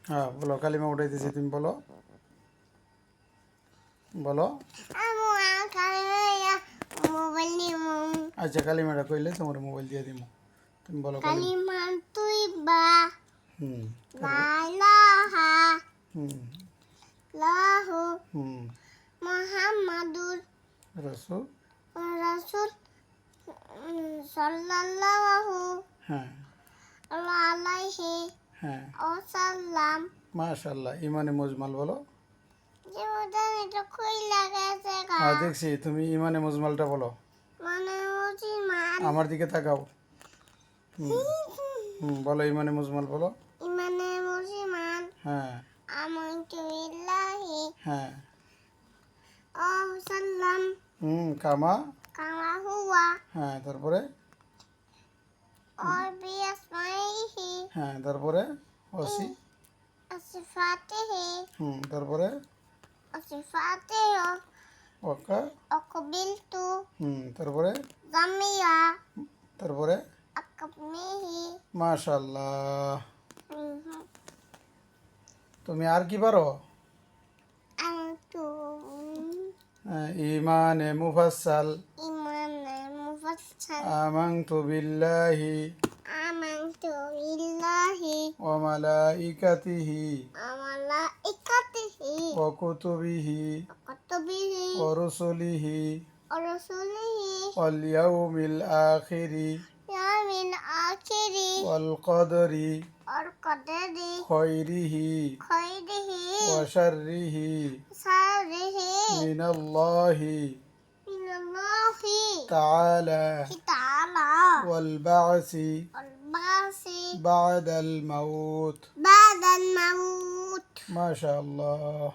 হ্যাঁ বলো, কালিমা উঠাইতেছি, তুমি বলো বলো। আচ্ছা, কালিমাটা কইলে তোমার মোবাইল দিয়ে দিব, তুমি বলো কালিমা। হুম হুম হুম মুহাম্মাদুর রাসূল রাসূল সাল্লাল্লাহু হ্যাঁ আলাইহি হ্যাঁ ওয়াসাল্লাম। মাশাআল্লাহ। ইমানে মুজমাল বলো। জীবন এটা কইলা গেছে গা। দেখছি, তুমি ইমানে মুজমালটা বলো। মানে মুসলমান। আমার দিকে তাকাও। হুম বলো, ইমানে মুজমাল বলো। ইমানে মুসলমান। হ্যাঁ আমানতু বিল্লাহি হ্যাঁ ওয়াসাল্লাম কামা কামা হুয়া হ্যাঁ, তারপরে বিআসমাইহি হ্যাঁ, তারপরে ওসি সিফাতিহি তারপরে সিফাতিহি ওকা আকবিলতু তারপরে জামিয়া তারপরে আকমিহি। মাশাআল্লাহ। তুমি আর কি পারো? আনতু ইমানে মুফাসসাল ইমানে মুফাসসাল আমানতু বিল্লাহি আমানতু বিল্লাহি ওয়া মালাইকাতিহি ওয়া মালাইকাতিহি ওয়া কুতুবিহি ওয়া কুতুবিহি ওয়া রুসুলিহি ওয়া রাসূলিহি ওয়াল ইয়াউমিল আখিরি ইয়াউমিল আখিরি ওয়াল কদরি ওয়াল কদরি খায়রিহি খায়রিহি ওয়া শাররিহি শাররিহি মিনাল্লাহি মিনাল্লাহি তাআলা তাআলা ওয়াল বা'সি ওয়াল বাসি বা'দাল মাউত। বাদাল মাউত। মাশাআল্লাহ।